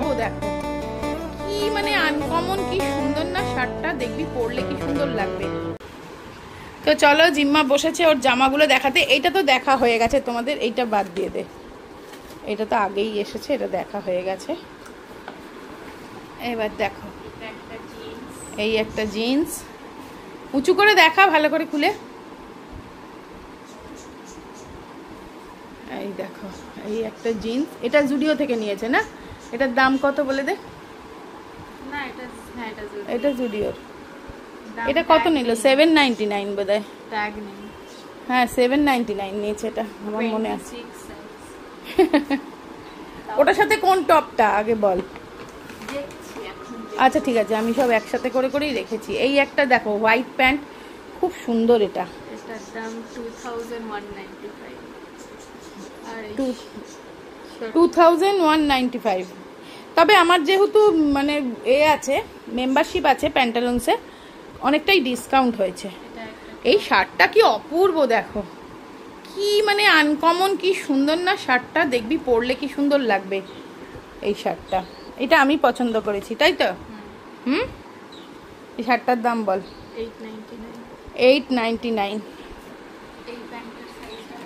ও দেখো কি মানে আনকমন, কি সুন্দর না শার্টটা, দেখবি পরলে কি সুন্দর লাগবে। তো চলো, জিম্মা বসেছে ওর জামাগুলো দেখাতে। এইটা তো দেখা হয়ে গেছে তোমাদের, এইটা বাদ দিয়ে দে, এটা তো আগেই এসেছে, এটা দেখা হয়ে গেছে। এবার দেখো, এই একটা জিন্স, উঁচু করে দেখা, ভালো করে খুলে। এই দেখো, এই একটা জিন্স, এটা জুডিও থেকে নিয়েছে না? এটার দাম কত বলে দে। না এটা জুডিওর। এটা কত নিল? 799 বোধহয়। ট্যাগ নেই। হ্যাঁ 799 নিয়েছে, এটা আমার মনে আছে। ওটার সাথে কোন টপটা আগে বল। আচ্ছা ঠিক আছে, আমি সব একসাথে করে করেই রেখেছি। এই একটা দেখো হোয়াইট প্যান্ট, খুব সুন্দর। এটা এটার দাম 2195 আর 2195। তবে আমার যেহেতু মানে আছে, মেম্বারশিপ আছে প্যান্টালুন্সে, অনেকটাই ডিসকাউন্ট হয়েছে। এই শার্টটা কি অপূর্ব, দেখো কি মানে আনকমন, কি সুন্দর না শার্টটা, দেখবি পরলে কি সুন্দর লাগবে এই শার্টটা। এটা আমি পছন্দ করেছি, তাই তো? এই শার্টটার দাম বল। 899। এই প্যান্টের সাইজটা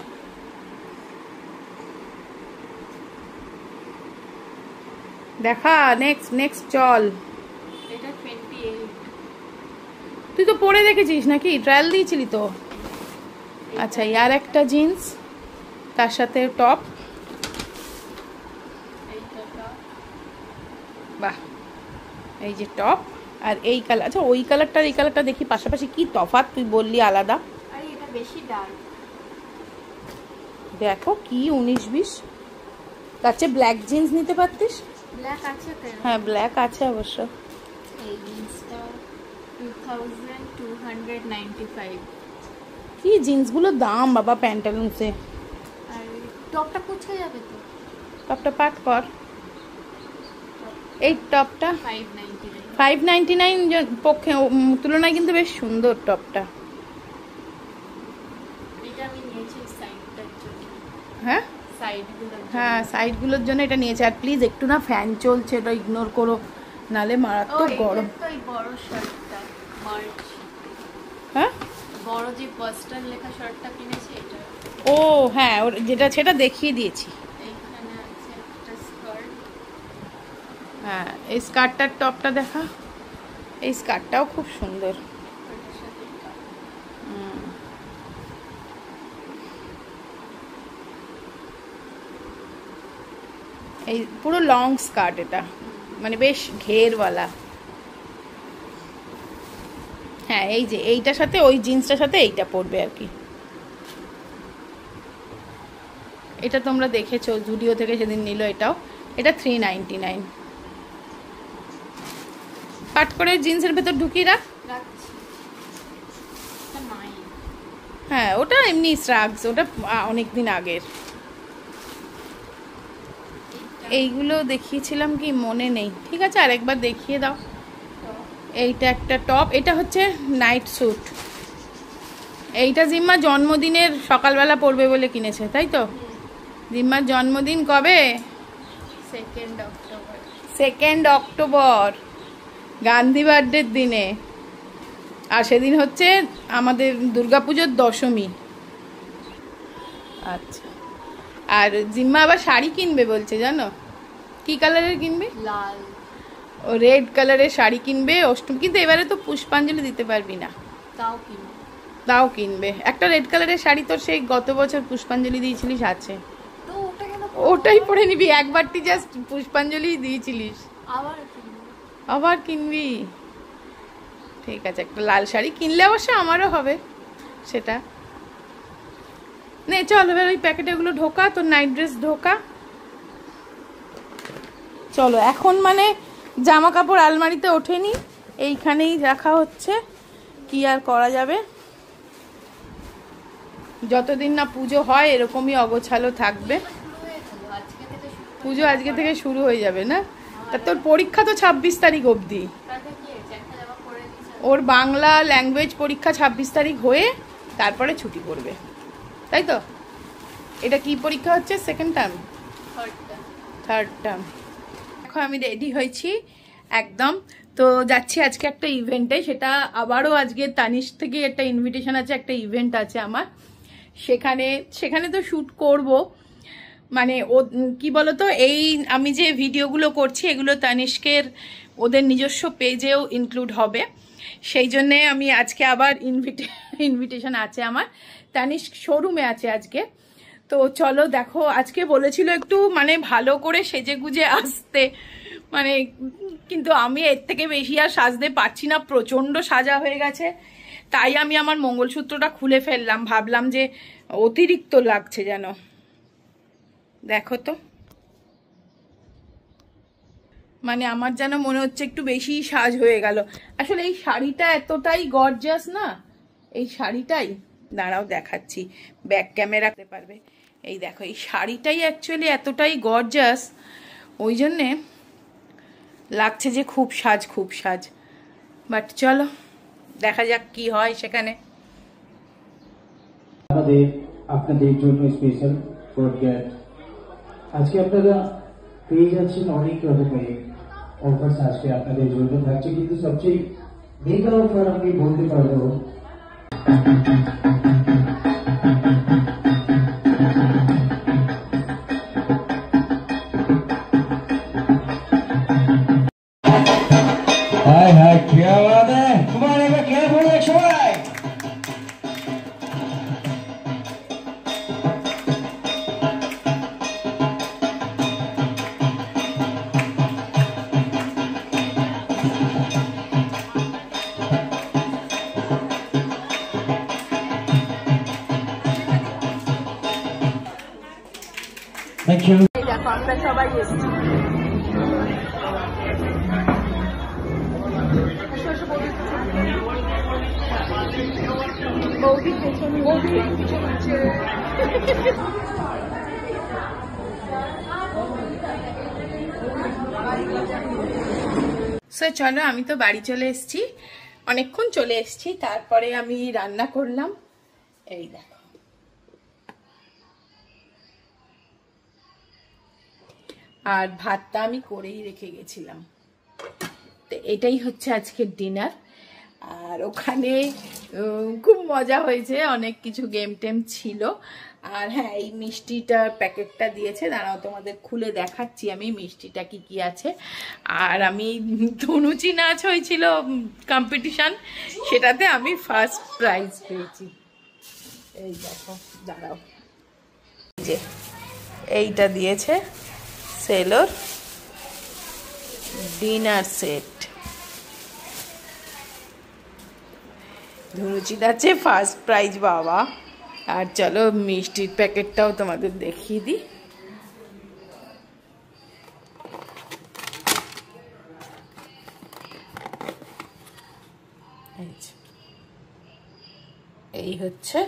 দেখা। নেক্সট চল। এটা 28। তুই তো পরে দেখেছিস নাকি? ট্রায়াল দিয়েছিলি তো। আচ্ছা, আর একটা জিন্স, তার সাথে টপ। বাহ, এই যে টপ আর এই কালার। আচ্ছা ওই কালারটা এই কালারটা দেখি পাশাপাশি, কি তফাৎ, তুই বললি আলাদা। আরে এটা বেশি ডার্ক। দেখো কি 19-20। তার চেয়ে ব্ল্যাক জিন্স নিতে পারতিস। ব্ল্যাক আছে তো? হ্যাঁ ব্ল্যাক আছে অবশ্য। এই জিন্সটা 2295। কি জিন্সগুলো দাম বাবা প্যান্টালুন্সে। আর টপটা কুচকে যাবে তো? টপটা পাট কর। এই টপটা 599 পক্ষে তুলনায় কিন্তু বেশ সুন্দর টপটা। এটা আমি নিয়েছি সাইডটার জন্য। হ্যাঁ হ্যাঁ সাইডগুলোর জন্য এটা নিয়েছে। আর প্লিজ একটু না ফ্যান চলছে, এটা ইগনোর করো, নালে মারাত্মক গরম। ওই বড় শার্টটা মার্চ, হ্যাঁ বড় যে পোস্টার লেখা শার্টটা কিনেছি এটা। ও হ্যাঁ, ওর যেটা সেটা দেখিয়ে দিয়েছি। এইখানে আছে একটা স্কার্ট। হ্যাঁ এই স্কার্টটার টপটা দেখা, এই স্কার্টটাও খুব সুন্দর। এই পুরো লং স্কার্ট, এটা মানে বেশ ঘেরওয়ালা। হ্যাঁ এই যে এইটার সাথে ওই জিন্সটার সাথে এইটা পরবে আর কি। এটা তোমরা দেখেছো, জুডিও থেকে সেদিন নিল এটাও। এটা 399। পাট করে জিন্সের ভেতর ঢুকিয়ে রাখ। হ্যাঁ ওটা এমনি স্ট্রাগস, ওটা অনেকদিন আগের। এইগুলো দেখিয়েছিলাম কি মনে নেই, ঠিক আছে আরেকবার দেখিয়ে দাও। এইটা একটা টপ, এটা হচ্ছে নাইট স্যুট। এইটা জিম্মা জন্মদিনের সকালবেলা পরবে বলে কিনেছে, তাই তো? জিম্মার জন্মদিন কবে? 2 অক্টোবর, গান্ধী বার্থডের দিনে। আর সেদিন হচ্ছে আমাদের দুর্গাপুজোর দশমী। আচ্ছা, আর জিম্মা আবার শাড়ি কিনবে বলছে, জানো? কি কালারের কিনবে? লাল। ও রেড কালারের শাড়ি কিনবে অষ্টমী, কিন্তু এবারে তো পুষ্পাঞ্জলি দিতে পারবি না। তাও কিনবে একটা রেড কালারের শাড়ি, তোর সেই গত বছর পুষ্পাঞ্জলি দিয়েছিলিস আছে, ওটাই পরে নিবি। একবারটি জাস্ট পুষ্পাঞ্জলি দিয়েছিলিস, আবার কিনবি? ঠিক আছে, একটা লাল শাড়ি কিনলে অবশ্য আমারও হবে সেটা। নে চল এবার ওই প্যাকেটগুলো ঢোকা, তোর নাইট ড্রেস ঢোকা। চলো এখন মানে জামা কাপড় আলমারিতে ওঠেনি, এইখানেই রাখা হচ্ছে, কি আর করা যাবে। যতদিন না পুজো হয় এরকমই অগোছালো থাকবে। পুজো আজকে থেকে শুরু হয়ে যাবে না? তা তোর পরীক্ষা তো 26 তারিখ অবধি। ওর বাংলা ল্যাঙ্গুয়েজ পরীক্ষা 26 তারিখ হয়ে তারপরে ছুটি পড়বে, তাই তো? এটা কি পরীক্ষা হচ্ছে? Second term? Third term. এখন আমি রেডি হয়েছি একদম, তো যাচ্ছি আজকে একটা ইভেন্টে। সেটা আবারও আজকে তানিশ থেকে একটা ইনভিটেশন আছে, একটা ইভেন্ট আছে আমার, সেখানে তো শ্যুট করব। মানে ও কি বলতো, এই আমি যে ভিডিওগুলো করছি এগুলো তানিষ্কের ওদের নিজস্ব পেজেও ইনক্লুড হবে, সেই জন্যে আমি আজকে আবার ইনভিটেশন আছে আমার। তানিষ্ক শোরুমে আছে আজকে, তো চলো দেখো। আজকে বলেছিল একটু মানে ভালো করে সেজে গুজে আসতে, মানে কিন্তু আমি এর থেকে বেশি আর সাজতে পারছি না, প্রচন্ড সাজা হয়ে গেছে। তাই আমি আমার মঙ্গলসূত্রটা খুলে ফেললাম, ভাবলাম যে অতিরিক্ত লাগছে যেন। দেখো তো, মানে আমার যেন মনে হচ্ছে একটু বেশি সাজ হয়ে গেল। আসলে এই শাড়িটা এতটাই গর্জিয়াস না, এই শাড়িটাই, দাঁড়াও দেখাচ্ছি, ব্যাক ক্যামেরা করতে পারবে। এই দেখো, এই শাড়িটাই অ্যাকচুয়ালি এতটাই গর্জিয়াস, ওই জন্যে লাগছে যে খুব সাজ। বাট চলো দেখা যাক কি হয় সেখানে। আপনাদের জন্য স্পেশাল প্রোগ্রাম আজকে আপনারা পেয়ে যাচ্ছেন অনেক রকমের অফার্স আজকে আপনাদের জন্য থাকছে, কিন্তু সবচেয়ে মেগা অফার আমি বলতে পারবো हाय क्या बात है, तुम्हारे में क्या बोल रहे सबाई। Thank you. দেখো আমরা সবাই এসেছি। চলো, আমি তো বাড়ি চলে এসেছি, অনেকক্ষণ চলে এসেছি। তারপরে আমি রান্না করলাম, এই দেখো। আর ভাতটা আমি করেই রেখে গেছিলাম, তো এটাই হচ্ছে আজকের ডিনার। আর ওখানে খুব মজা হয়েছে, অনেক কিছু গেম টেম ছিল। আর হ্যাঁ, এই মিষ্টিটার প্যাকেটটা দিয়েছে, দাঁড়াও তোমাদের খুলে দেখাচ্ছি আমি মিষ্টিটা কি কি আছে। আর আমি ধনুচি নাচ হয়েছিল কম্পিটিশন, সেটাতে আমি ফার্স্ট প্রাইজ পেয়েছি। এই দেখো, দাঁড়াও, যে এইটা দিয়েছে সেলোর ডিনার সেট, ধনুচি নাচে ফার্স্ট প্রাইজ বাবা। আর চলো মিষ্টির প্যাকেটটাও তোমাদের দেখিয়ে দিই। এই হচ্ছে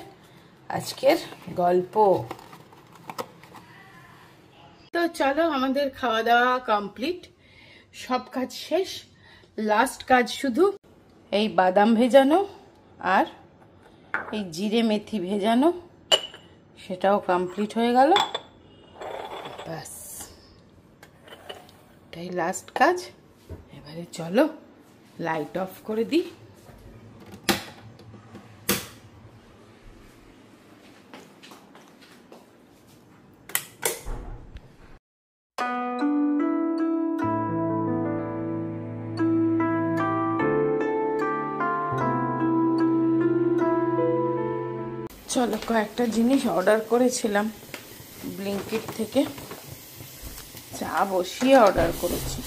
আজকের গল্প। তো চলো, আমাদের খাওয়া দাওয়া কমপ্লিট, সব কাজ শেষ। লাস্ট কাজ শুধু এই বাদাম ভেজানো আর এই জিরে মেথি ভেজানো, সেটাও কমপ্লিট হয়ে গেল। ব্যাস, এটাই লাস্ট কাজ। এবারে চলো লাইট অফ করে দিই। চলো, কয়েকটা জিনিস অর্ডার করেছিলাম ব্লিঙ্কিট থেকে, চা বসিয়ে অর্ডার করেছি।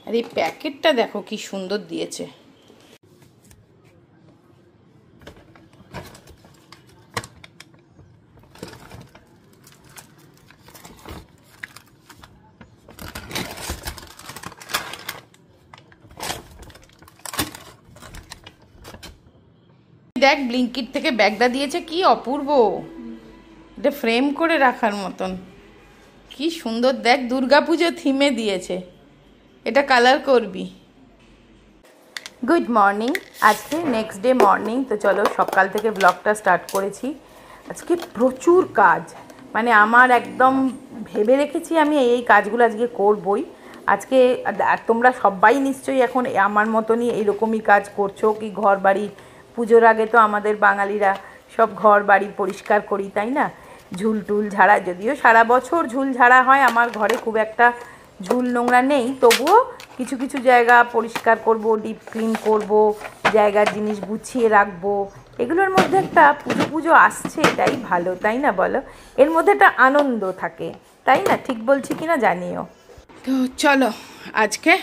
আর এই প্যাকেটটা দেখো কি সুন্দর দিয়েছে। দেখ, ব্লিঙ্কিট থেকে ব্যাগটা দিয়েছে, কি অপূর্ব, এটা ফ্রেম করে রাখার মতন, কি সুন্দর দেখ, দুর্গাপুজো থিমে দিয়েছে, এটা কালার করবি। গুড মর্নিং, আজকে নেক্সট ডে মর্নিং। তো চলো সকাল থেকে ব্লগটা স্টার্ট করেছি। আজকে প্রচুর কাজ, মানে আমার একদম ভেবে রেখেছি আমি এই কাজগুলো আজকে করবই। আজকে তোমরা সবাই নিশ্চয়ই এখন আমার মতনই এইরকমই কাজ করছো, কি ঘর বাড়ি পুজোর আগে তো আমাদের বাঙালিরা সব ঘর বাড়ি পরিষ্কার করি, তাই না? ঝুল টুল ঝাড়া, যদিও সারা বছর ঝুল ঝাড়া হয়, আমার ঘরে খুব একটা ঝুল নোংরা নেই, তবুও কিছু কিছু জায়গা পরিষ্কার করব, ডিপ ক্লিন করব, জায়গার জিনিস গুছিয়ে রাখবো। এগুলোর মধ্যে একটা পুজো পুজো আসছে, এটাই ভালো, তাই না বলো? এর মধ্যে একটা আনন্দ থাকে, তাই না? ঠিক বলছি কি না জানিও। তো চলো আজকে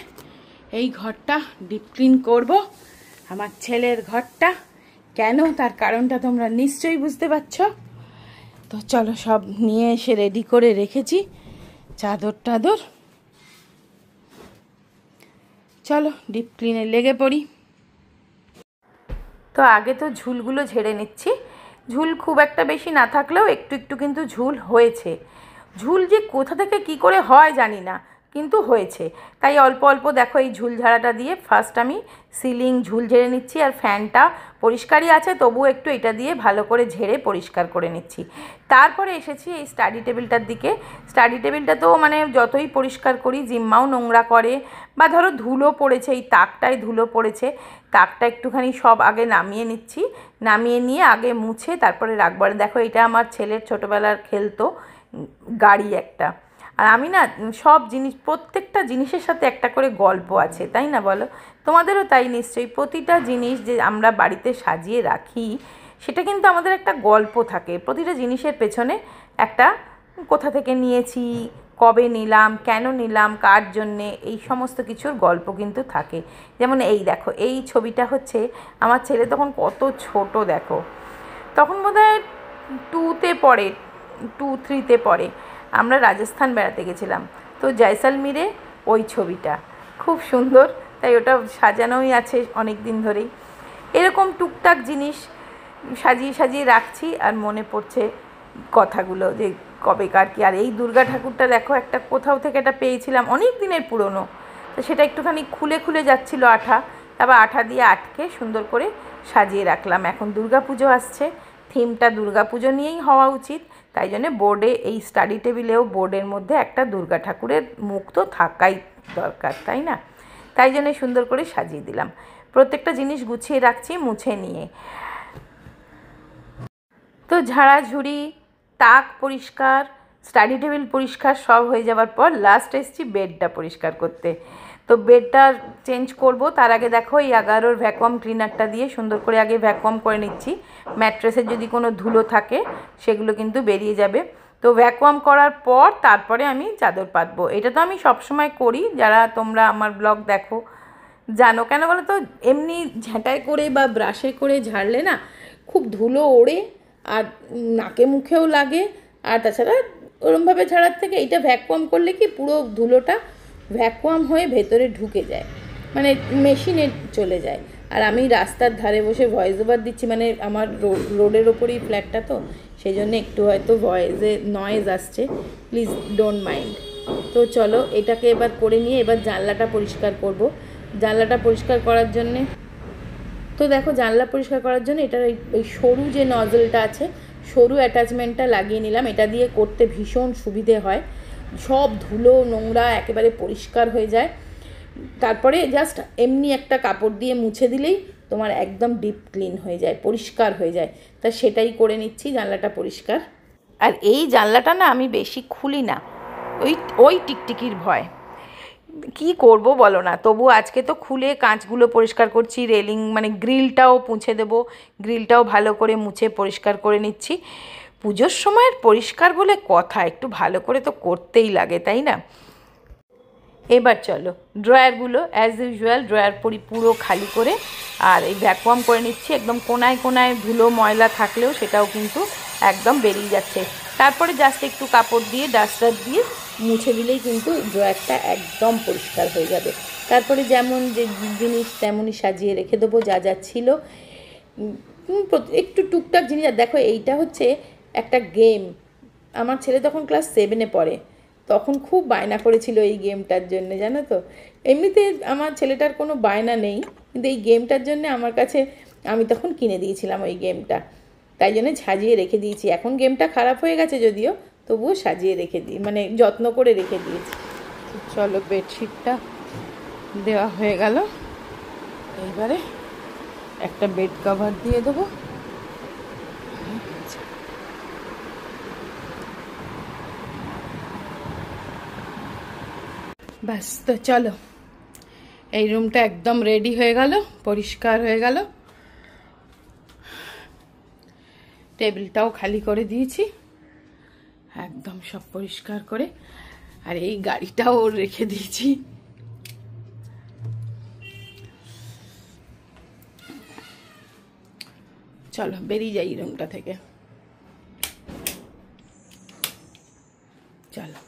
এই ঘরটা ডিপ ক্লিন করব, আমার ছেলের ঘরটা। কেন, তার কারণটা তোমরা নিশ্চয়ই বুঝতে পারছো। তো চলো, সব নিয়ে এসে রেডি করে রেখেছি, চাদর টাদর। চলো ডিপ ক্লিনে লেগে পড়ি। তো আগে তো ঝুলগুলো ঝেড়ে নিচ্ছি। ঝুল খুব একটা বেশি না থাকলেও একটু একটু কিন্তু ঝুল হয়েছে। ঝুল যে কোথা থেকে কি করে হয় জানি না, কিন্তু হয়েছে। তাই অল্প অল্প দেখো এই ঝুল ঝাড়াটা দিয়ে ফার্স্ট আমি সিলিং ঝুল ঝেড়ে নিচ্ছি, আর ফ্যানটা পরিষ্কারই আছে তবুও একটু এটা দিয়ে ভালো করে ঝেড়ে পরিষ্কার করে নিচ্ছি। তারপরে এসেছি এই স্টাডি টেবিলটার দিকে। স্টাডি টেবিলটা তো মানে যতই পরিষ্কার করি জিম্মাও নোংরা করে, বা ধরো ধুলো পড়েছে, এই তাকটায় ধুলো পড়েছে, তাকটা একটুখানি সব আগে নামিয়ে নিচ্ছি। নামিয়ে নিয়ে আগে মুছে তারপরে রাখবার। দেখো এটা আমার ছেলের ছোটোবেলার খেলতো গাড়ি একটা। আর আমি না সব জিনিস, প্রত্যেকটা জিনিসের সাথে একটা করে গল্প আছে, তাই না বলো? তোমাদেরও তাই নিশ্চয়ই। প্রতিটা জিনিস যে আমরা বাড়িতে সাজিয়ে রাখি সেটা কিন্তু আমাদের একটা গল্প থাকে। প্রতিটা জিনিসের পেছনে একটা কোথা থেকে নিয়েছি, কবে নিলাম, কেন নিলাম, কার জন্যে, এই সমস্ত কিছুর গল্প কিন্তু থাকে। যেমন এই দেখো, এই ছবিটা হচ্ছে আমার ছেলে তখন কত ছোট দেখো, তখন বোধহয় 2তে পড়ে, 2-3তে পড়ে। আমরা রাজস্থান বেড়াতে গেছিলাম, তো জয়সলমীরে ওই ছবিটা খুব সুন্দর, তাই ওটা সাজানোই আছে অনেক দিন ধরেই। এরকম টুকটাক জিনিস সাজিয়ে সাজিয়ে রাখছি, আর মনে পড়ছে কথাগুলো যে কবেকার কি। আর এই দুর্গা ঠাকুরটা দেখো, একটা কোথাও থেকে এটা পেয়েছিলাম, অনেক দিনের পুরনো, তো সেটা একটুখানি খুলে খুলে যাচ্ছিলো আঠা, তারপর আঠা দিয়ে আটকে সুন্দর করে সাজিয়ে রাখলাম। এখন দুর্গা পুজো আসছে, থিমটা দুর্গা পুজো নিয়েই হওয়া উচিত, তাই জন্যে বোর্ডে, এই স্টাডি টেবিলেও বোর্ডের মধ্যে একটা দুর্গা ঠাকুরের মুখ তো থাকাই দরকার, তাই না? তাই জন্যে সুন্দর করে সাজিয়ে দিলাম। প্রত্যেকটা জিনিস গুছিয়ে রাখছি মুছে নিয়ে। তো ঝাড়াঝুড়ি, তাক পরিষ্কার, স্টাডি টেবিল পরিষ্কার সব হয়ে যাওয়ার পর লাস্ট এসেছি বেডটা পরিষ্কার করতে। তো বেডটা চেঞ্জ করব, তার আগে দেখো এই 11 ভ্যাকুয়াম ক্লিনারটা দিয়ে সুন্দর করে আগে ভ্যাকুয়াম করে নিচ্ছি। ম্যাট্রেসের যদি কোনো ধুলো থাকে সেগুলো কিন্তু বেরিয়ে যাবে। তো ভ্যাকুয়াম করার পর তারপরে আমি চাদর পাতবো। এটা তো আমি সবসময় করি, যারা তোমরা আমার ব্লগ দেখো জানো। কেন বলো তো, এমনি ঝাঁটাই করে বা ব্রাশে করে ঝাড়লে না খুব ধুলো ওড়ে, আর নাকে মুখেও লাগে। আর তাছাড়া ওরমভাবে ঝাড়ার থেকে এটা ভ্যাকুয়াম করলে কি পুরো ধুলোটা ভ্যাকুয়াম হয়ে ভেতরে ঢুকে যায়, মানে মেশিনে চলে যায়। আর আমি রাস্তার ধারে বসে ভয়েস ওভার দিচ্ছি, মানে আমার রোডের ওপরেই ফ্ল্যাটটা, তো সেই জন্য একটু হয়তো ভয়েসে নয়েজ আসছে, প্লিজ ডোন্ট মাইন্ড। তো চলো এটাকে এবার করে নিয়ে এবার জানলাটা পরিষ্কার করব। জানলাটা পরিষ্কার করার জন্যে, তো দেখো জানলা পরিষ্কার করার জন্য এটার এই সরু যে নজলটা আছে, সরু অ্যাটাচমেন্টটা লাগিয়ে নিলাম। এটা দিয়ে করতে ভীষণ সুবিধে হয়, সব ধুলো নোংরা একেবারে পরিষ্কার হয়ে যায়। তারপরে জাস্ট এমনি একটা কাপড় দিয়ে মুছে দিলেই তোমার একদম ডিপ ক্লিন হয়ে যায়, পরিষ্কার হয়ে যায়। তা সেটাই করে নিচ্ছি, জানলাটা পরিষ্কার। আর এই জানলাটা না আমি বেশি খুলি না, ওই টিকটিকির ভয়। কি করব বলো না, তবু আজকে তো খুলে কাঁচগুলো পরিষ্কার করছি। রেলিং মানে গ্রিলটাও মুছে দেবো, গ্রিলটাও ভালো করে মুছে পরিষ্কার করে নিচ্ছি। পুজোর সময়ের পরিষ্কার বলে কথা, একটু ভালো করে তো করতেই লাগে, তাই না? এবার চলো ড্রয়ারগুলো অ্যাজ ইউজুয়াল ড্রয়ার পুরো খালি করে আর এই ভ্যাকুয়াম করে নিচ্ছি। একদম কোনায় কোনায় ধুলো ময়লা থাকলেও সেটাও কিন্তু একদম বেরিয়ে যাচ্ছে। তারপরে জাস্ট একটু কাপড় দিয়ে ডাস্টার দিয়ে মুছে দিলেই কিন্তু ড্রয়ারটা একদম পরিষ্কার হয়ে যাবে। তারপরে যেমন যে জিনিস তেমনই সাজিয়ে রেখে দেবো, যা যা ছিল একটু টুকটাক জিনিস। আর দেখো এইটা হচ্ছে একটা গেম, আমার ছেলে তখন ক্লাস 7-এ পড়ে, তখন খুব বায়না করেছিল এই গেমটার জন্য, জানো তো। এমনিতে আমার ছেলেটার কোনো বায়না নেই, কিন্তু এই গেমটার জন্য আমার কাছে, আমি তখন কিনে দিয়েছিলাম ওই গেমটা, তাই জন্য সাজিয়ে রেখে দিয়েছি। এখন গেমটা খারাপ হয়ে গেছে যদিও, তবুও সাজিয়ে রেখে দিই, মানে যত্ন করে রেখে দিয়েছি। চলো, বেডশিটটা দেওয়া হয়ে গেল, এইবারে একটা বেড কভার দিয়ে দেবো। ব্যাস, তো চলো, এই রুমটা একদম রেডি হয়ে গেল, পরিষ্কার হয়ে গেল। টেবিলটাও খালি করে দিয়েছি একদম সব পরিষ্কার করে, আর এই গাড়িটাও রেখে দিয়েছি। চলো বেরিয়ে যাই রুমটা থেকে, চলো।